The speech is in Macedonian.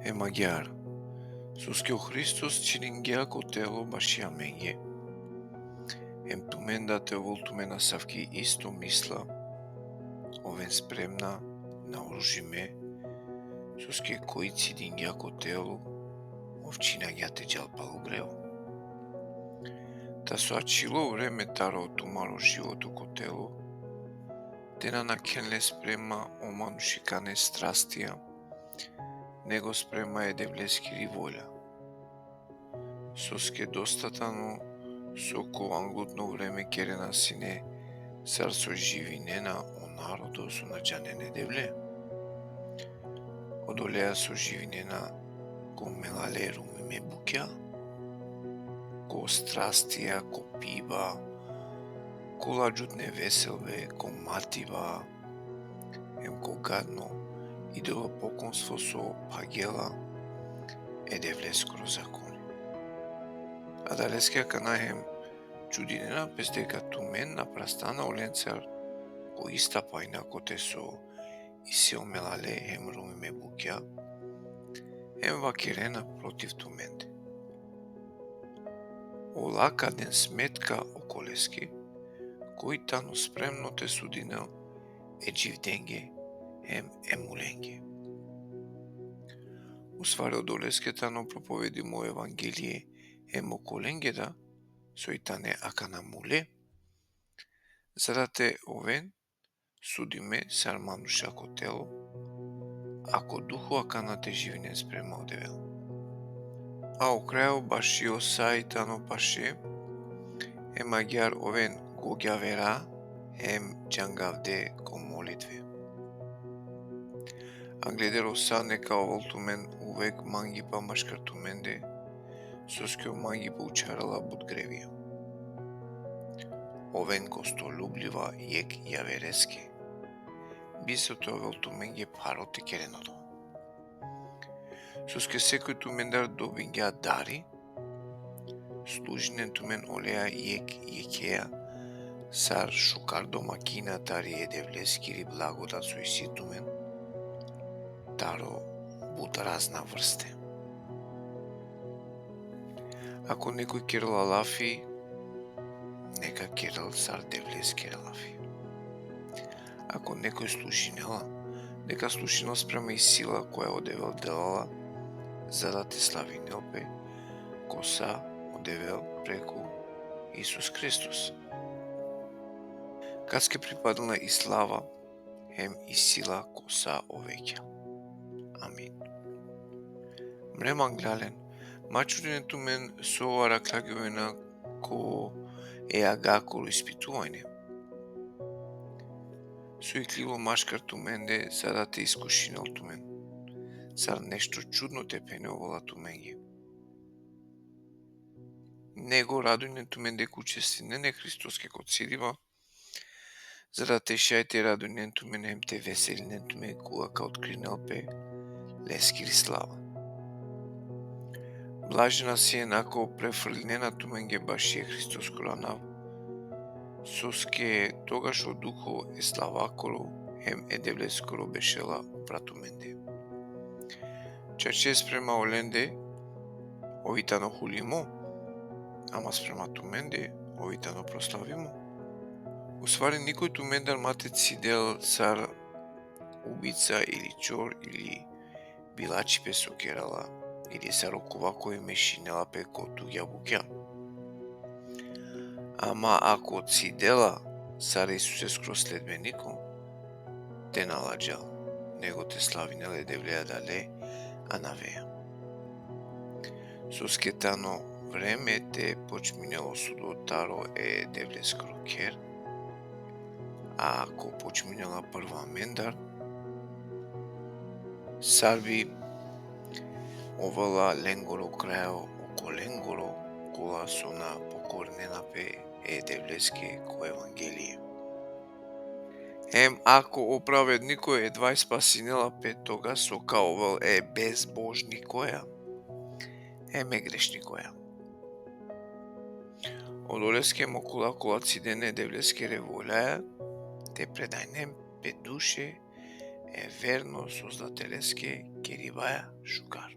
E maghiar, sus que o Christus ciningia cotelo basciamenge, emptumenda te voltumena savki isto misla, oven spremna na oružime, sus que koji ciningia cotelo, ovčina te đalpalu greu. Ta su acilo vreme taro tumaro životu cotelo, tena na kenle sprema omanušikane strastija, nego sprema je devleskiri volja. Соске достатано соко англутно време керена сине сар со живинена о народо со наđanене девле. Одолеа со живинена ко мелалеру ме букја, ко страстија, ко пиба, ко ладжутне веселве, ко матива, ко гадно идоло поконство со пагела е девле скоро закони. A da leskja kanahem čudinena pesteka tumen na prastana olencar ko ista paina kote so ise omelale hem rumime bukja, hem vakirena protiv tumende. Olaka den smetka okoleski, koji tano spremno te sudinel e dživdenge hem emulenge. U stvari odoleske tano propovedimo evangelije hem okolengeda, soitane akanamule, zadate овен судиме сар манушако тело, ако духу аканате живинен спрема одевел. А окрајо башио саитано паше, е магјар овен гогјавера, ем джангавде ко молитве. А гледеро са нека оволтумен увек манги па машкартуменде, соскио манги па учарала будгревија. Овен гостолюблива јек јавереске, бисото овелтуменге пароте керенодо. Соске секој тумендар добингеа дари, служинен тумен олеа јек јекеа, сар шукардо макина тари едевлескири благодат со иси тумен, таро буд разна врсте. Ако некој керла лафи, нека керел сар девлескера лафи. Ако некој слушинела, нека слушинел спрема и сила која одевел делала, за да те слави нелпе, коса одевел преку Исус Христос. Кад ке припаднала и слава, хем и сила коса овеќа. Амин. Мреман глален, мачуринету мен со ова раклagivena ко е агаколу испитување. Со икливо машкар туменде, за да те искушинал тумен. Сар нешто чудно те пенеовала туменге. Него радујне туменде кучестинене Христоске код сидива, за да те шајте радујне тумен хем те веселине тумен кога откринелпе лескири слава. Блажена си енако префрлинена туменге башие Христос коранав, соске тогаш од духо е славаколо, хем е девлескоро бешела пратуменде. Чаче спрема оленде, овитано хулимо, ама спрема туменде, овитано прославимо. Усвари никој тумендар матец сидел цар убица или чор или билачи пе сокерала, или сар окова кој мешинела пе котуѓа букја. Ама ако цидела сар Исусе скроз следбенико, те наладжал, него те славинеле девлеа дале, а навеа. Соскетано време те почминело судотаро е девле скоро кер, а ако почминела прва мендар, сарби овала ленгоро крајо око ленгоро, кола сона покорнена пе е девлеске ко евангелие. Ем ако оправедникој едва спасинела пе тога сока овал е безбожникоја, еме грешникоја. Одолеске мокула кола цидене девлеске револјаја, те предајнем пе душе е верно создателеске ќе рибаја шукар.